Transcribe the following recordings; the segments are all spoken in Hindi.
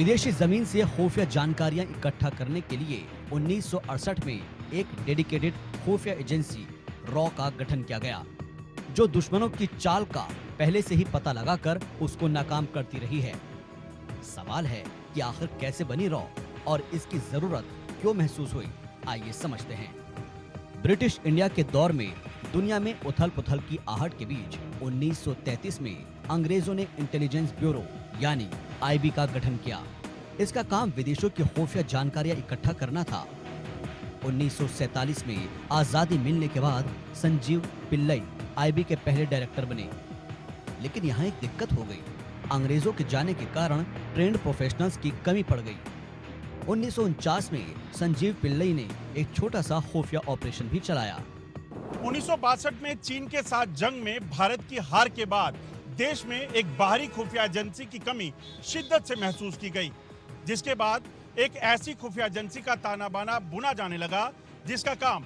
विदेशी जमीन से खुफिया जानकारियां इकट्ठा करने के लिए 1968 में एक डेडिकेटेड खुफिया एजेंसी रॉ का गठन किया गया, जो दुश्मनों की चाल का पहले से ही पता लगाकर उसको नाकाम करती रही है। सवाल है कि आखिर कैसे बनी रॉ और इसकी जरूरत क्यों महसूस हुई, आइए समझते हैं। ब्रिटिश इंडिया के दौर में दुनिया में उथल पुथल की आहट के बीच 1933 में अंग्रेजों ने इंटेलिजेंस ब्यूरो यानी आईबी का गठन किया। इसका काम विदेशों की खुफिया जानकारियां इकट्ठा करना था। 1947 में आजादी मिलने के बाद संजीव पिल्लई आईबी के पहले डायरेक्टर बने, लेकिन यहाँ एक दिक्कत हो गई। अंग्रेजों के जाने के कारण ट्रेंड प्रोफेशनल्स की कमी पड़ गई। 1949 में संजीव पिल्लई ने एक छोटा सा खुफिया ऑपरेशन भी चलाया। 1962 में चीन के साथ जंग में भारत की हार के बाद देश में एक बाहरी खुफिया एजेंसी की कमी शिद्दत से महसूस की गई, जिसके बाद एक ऐसी खुफिया एजेंसी का ताना बाना बुना जाने लगा जिसका काम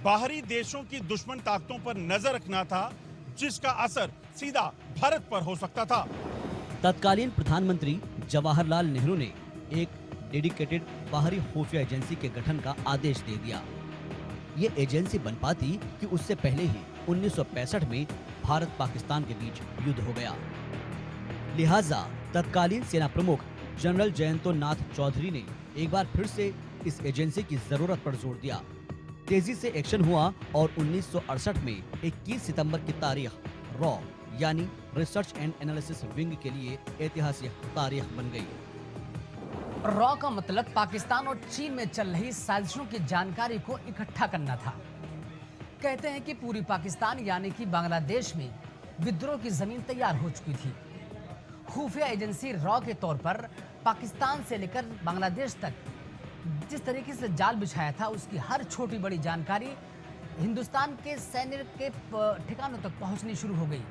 बाहरी देशों की दुश्मन ताकतों पर नजर रखना था, जिसका असर सीधा भारत पर हो सकता था। तत्कालीन प्रधानमंत्री जवाहरलाल नेहरू ने एक डेडिकेटेड बाहरी खुफिया एजेंसी के गठन का आदेश दे दिया। ये एजेंसी बन पाती कि उससे पहले ही 1965 में भारत पाकिस्तान के बीच युद्ध हो गया। लिहाजा तत्कालीन सेना प्रमुख जनरल जयंतो नाथ चौधरी ने एक बार फिर से इस एजेंसी की जरूरत पर जोर दिया। तेजी से एक्शन हुआ और 1968 में 21 सितंबर की तारीख रॉ यानी रिसर्च एंड एनालिसिस विंग के लिए ऐतिहासिक तारीख बन गई। रॉ का मतलब पाकिस्तान और चीन में चल रही साजिशों की जानकारी को इकट्ठा करना था। कहते हैं कि पूरी पाकिस्तान यानी कि बांग्लादेश में विद्रोह की जमीन तैयार हो चुकी थी। खुफिया एजेंसी रॉ के तौर पर पाकिस्तान से लेकर बांग्लादेश तक जिस तरीके से जाल बिछाया था, उसकी हर छोटी बड़ी जानकारी हिंदुस्तान के सैन्य के ठिकानों तक पहुंचनी शुरू हो गई।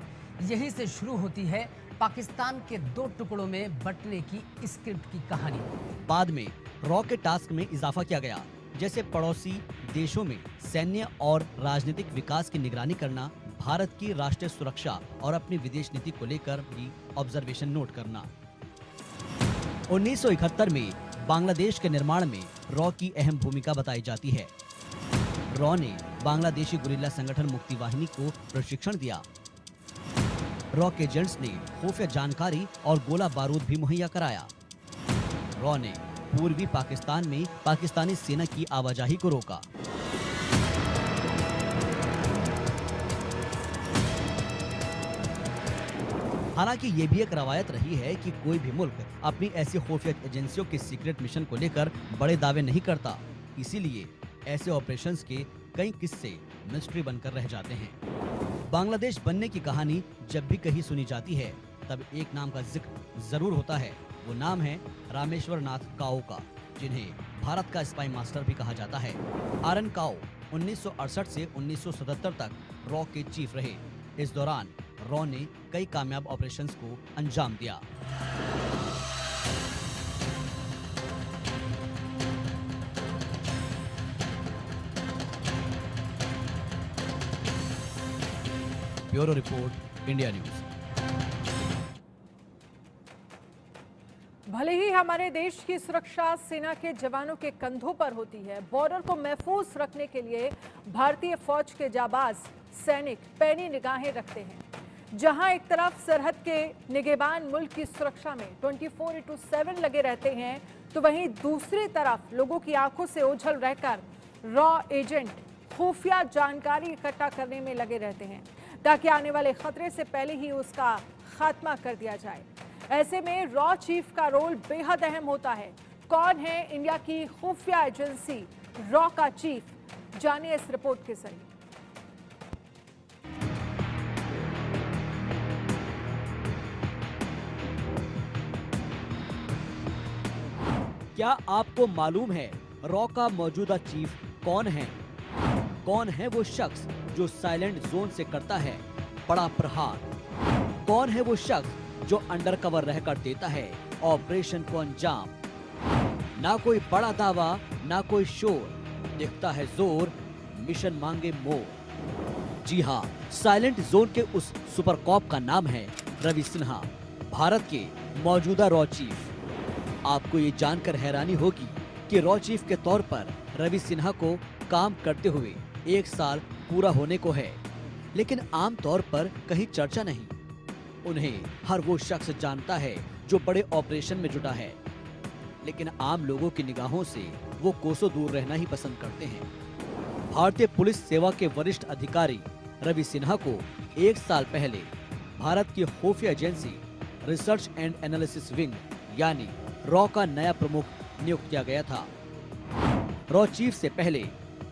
यहीं से शुरू होती है पाकिस्तान के दो टुकड़ों में बंटने की स्क्रिप्ट की कहानी। बाद में रॉ के टास्क में इजाफा किया गया, जैसे पड़ोसी देशों में सैन्य और राजनीतिक विकास की निगरानी करना, भारत की राष्ट्रीय सुरक्षा और अपनी विदेश नीति को लेकर भी ऑब्जर्वेशन नोट करना। 1971 में बांग्लादेश के निर्माण में रॉ की अहम भूमिका बताई जाती है। रॉ ने बांग्लादेशी गुरिल्ला संगठन मुक्ति वाहिनी को प्रशिक्षण दिया। रॉ के एजेंट्स ने खुफिया जानकारी और गोला बारूद भी मुहैया कराया। रॉ ने पूर्वी पाकिस्तान में पाकिस्तानी सेना की आवाजाही को रोका। हालांकि ये भी एक रवायत रही है कि कोई भी मुल्क अपनी ऐसी खुफिया एजेंसियों के सीक्रेट मिशन को लेकर बड़े दावे नहीं करता, इसीलिए ऐसे ऑपरेशंस के कई किस्से मिस्ट्री बनकर रह जाते हैं। बांग्लादेश बनने की कहानी जब भी कहीं सुनी जाती है, तब एक नाम का जिक्र जरूर होता है। वो नाम है रामेश्वर नाथ काओ का, जिन्हें भारत का स्पाई मास्टर भी कहा जाता है। आरएन काओ 1968 से 1977 तक रॉ के चीफ रहे। इस दौरान रॉ ने कई कामयाब ऑपरेशंस को अंजाम दिया। Bureau report, India news. भले ही हमारे देश की सुरक्षा सेना के जवानों के कंधों पर होती है, बॉर्डर को महफूज रखने के लिए भारतीय फौज के जाबाज सैनिक पैनी निगाहें रखते हैं। जहां एक तरफ सरहद के निगहबान मुल्क की सुरक्षा में 24/7 लगे रहते हैं, तो वहीं दूसरी तरफ लोगों की आंखों से ओझल रहकर रॉ एजेंट खुफिया जानकारी इकट्ठा करने में लगे रहते हैं, ताकि आने वाले खतरे से पहले ही उसका खात्मा कर दिया जाए। ऐसे में रॉ चीफ का रोल बेहद अहम होता है। कौन है इंडिया की खुफिया एजेंसी रॉ का चीफ, जानिए इस रिपोर्ट के जरिए। क्या आपको मालूम है रॉ का मौजूदा चीफ कौन है? कौन है वो शख्स जो साइलेंट जोन से करता है बड़ा प्रहार? कौन है वो शख्स जो अंडरकवर रहकर देता है ऑपरेशन को अंजाम? ना कोई बड़ा दावा, ना कोई शोर, दिखता है जोर, मिशन मांगे मोर। जी हाँ, साइलेंट जोन के उस सुपर कॉप का नाम है रवि सिन्हा, भारत के मौजूदा रॉ चीफ। आपको ये जानकर हैरानी होगी कि रॉ चीफ के तौर पर रवि सिन्हा को काम करते हुए 1 साल पूरा होने को है, लेकिन आम तौर पर कहीं चर्चा नहीं। उन्हें हर वो शख्स जानता है जो बड़े ऑपरेशन में जुटा है, लेकिन आम लोगों की निगाहों से वो कोसों दूर रहना ही पसंद करते हैं। भारतीय पुलिस सेवा के वरिष्ठ अधिकारी रवि सिन्हा को 1 साल पहले भारत की खुफिया agency research and analysis wing यानी रॉ का नया प्रमुख नियुक्त किया गया था। रॉ चीफ से पहले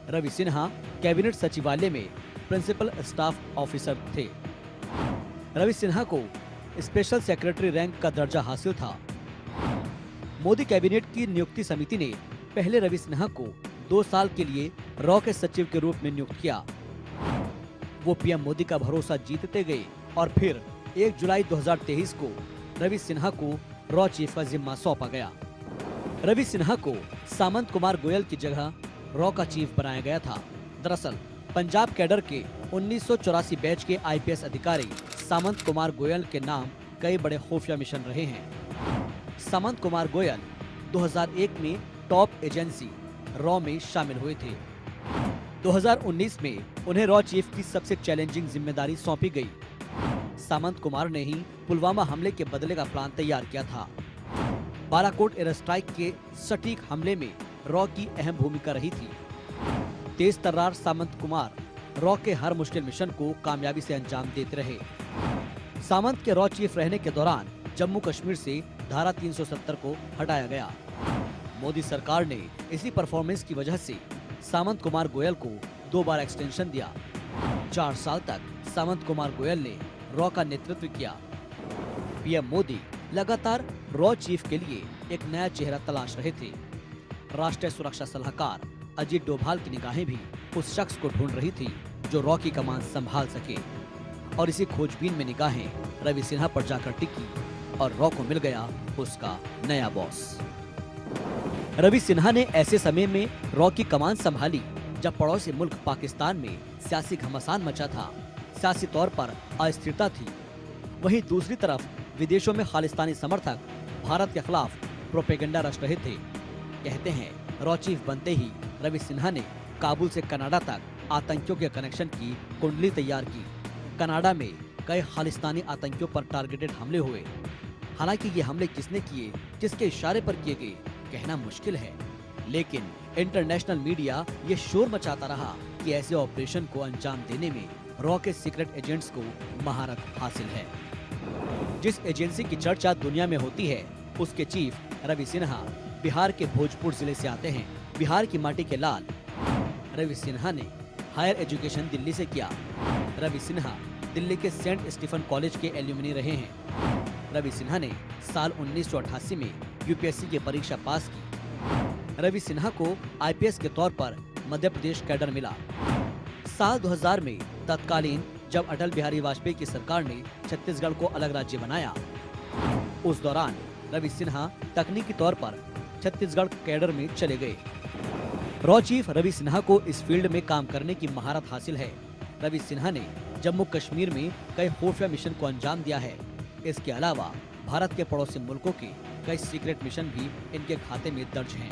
रवि सिन्हा कैबिनेट सचिवालय में प्रिंसिपल स्टाफ ऑफिसर थे। रवि सिन्हा को स्पेशल सेक्रेटरी रैंक का दर्जा हासिल था। मोदी कैबिनेट की नियुक्ति समिति ने पहले रवि सिन्हा को 2 साल के लिए रॉ के सचिव के रूप में नियुक्त किया। वो पीएम मोदी का भरोसा जीतते गए और फिर 1 जुलाई 2023 को रवि सिन्हा को रॉ चीफ का जिम्मा सौंपा गया। रवि सिन्हा को सामंत कुमार गोयल की जगह रॉ का चीफ बनाया गया था। दरअसल पंजाब कैडर के 1984 बैच के आईपीएस अधिकारी सामंत कुमार गोयल के नाम कई बड़े खुफिया मिशन रहे हैं। सामंत कुमार गोयल 2001 में टॉप एजेंसी रॉ में शामिल हुए थे। 2019 में उन्हें रॉ चीफ की सबसे चैलेंजिंग जिम्मेदारी सौंपी गई। सामंत कुमार ने ही पुलवामा हमले के बदले का प्लान तैयार किया था। बालाकोट एयर स्ट्राइक के सटीक हमले में रॉ की अहम भूमिका रही थी। तेज तर्रार सामंत कुमार रॉ के हर मुश्किल मिशन को कामयाबी से अंजाम देते रहे। सामंत के रॉ चीफ रहने के दौरान जम्मू कश्मीर से धारा 370 को हटाया गया। मोदी सरकार ने इसी परफॉर्मेंस की वजह से सामंत कुमार गोयल को 2 बार एक्सटेंशन दिया। 4 साल तक सामंत कुमार गोयल ने रॉ का नेतृत्व किया। पीएम मोदी लगातार रॉ चीफ के लिए एक नया चेहरा तलाश रहे थे। राष्ट्रीय सुरक्षा सलाहकार अजीत डोभाल की निगाहें भी उस शख्स को ढूंढ रही थी जो रॉ की कमान संभाल सके, और इसी खोजबीन में निगाहें रवि सिन्हा पर जाकर टिकी और रॉ को मिल गया उसका नया बॉस। रवि सिन्हा ने ऐसे समय में रॉ की कमान संभाली जब पड़ोसी मुल्क पाकिस्तान में सियासी घमासान मचा था, सियासी तौर पर अस्थिरता थी। वहीं दूसरी तरफ विदेशों में खालिस्तानी समर्थक भारत के खिलाफ प्रोपेगेंडा रच रहे थे। कहते हैं रॉ चीफ बनते ही रवि सिन्हा ने काबुल से कनाडा तक आतंकियों के कनेक्शन की कुंडली तैयार की। कनाडा में कई खालिस्तानी आतंकियों पर टारगेटेड हमले हुए। हालांकि ये हमले किसने किए, किसके इशारे पर किए गए, कहना मुश्किल है, लेकिन इंटरनेशनल मीडिया ये शोर मचाता रहा कि ऐसे ऑपरेशन को अंजाम देने में रॉ के सीक्रेट एजेंट्स को महारत हासिल है। जिस एजेंसी की चर्चा दुनिया में होती है उसके चीफ रवि सिन्हा बिहार के भोजपुर जिले से आते हैं। बिहार की माटी के लाल रवि सिन्हा ने हायर एजुकेशन दिल्ली से किया। रवि सिन्हा दिल्ली के सेंट स्टीफन कॉलेज के एल्यूमिनी रहे हैं। रवि सिन्हा ने साल 1988 में यूपीएससी की परीक्षा पास की। रवि सिन्हा को आईपीएस के तौर पर मध्य प्रदेश कैडर मिला। साल 2000 में तत्कालीन जब अटल बिहारी वाजपेयी की सरकार ने छत्तीसगढ़ को अलग राज्य बनाया, उस दौरान रवि सिन्हा तकनीकी तौर पर छत्तीसगढ़ कैडर में चले गए। रॉ चीफ रवि सिन्हा को इस फील्ड में काम करने की महारत हासिल है। रवि सिन्हा ने जम्मू कश्मीर में कई खुफिया मिशन को अंजाम दिया है। इसके अलावा भारत के पड़ोसी मुल्कों के कई सीक्रेट मिशन भी इनके खाते में दर्ज हैं।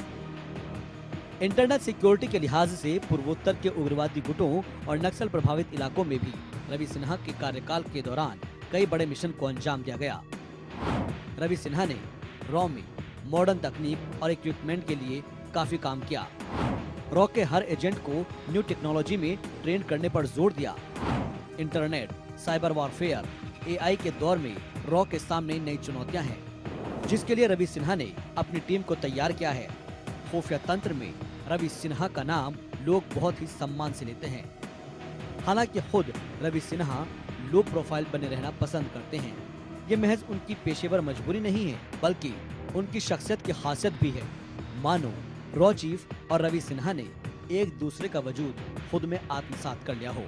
इंटरनेट सिक्योरिटी के लिहाज से पूर्वोत्तर के उग्रवादी गुटों और नक्सल प्रभावित इलाकों में भी रवि सिन्हा के कार्यकाल के दौरान कई बड़े मिशन को अंजाम दिया गया। रवि सिन्हा ने रॉ में मॉडर्न तकनीक और इक्विपमेंट के लिए काफी काम किया। रॉ के हर एजेंट को न्यू टेक्नोलॉजी में ट्रेन करने पर जोर दिया। इंटरनेट, साइबर वॉरफेयर, एआई के दौर में रॉ के सामने नई चुनौतियां हैं, जिसके लिए रवि सिन्हा ने अपनी टीम को तैयार किया है। खुफिया तंत्र में रवि सिन्हा का नाम लोग बहुत ही सम्मान से लेते हैं। हालांकि खुद रवि सिन्हा लो प्रोफाइल बने रहना पसंद करते हैं। ये महज उनकी पेशेवर मजबूरी नहीं है, बल्कि उनकी शख्सियत की खासियत भी है। मानो रॉ चीफ और रवि सिन्हा ने एक दूसरे का वजूद खुद में आत्मसात कर लिया हो।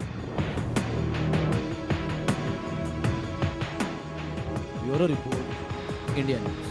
Bureau report, India news.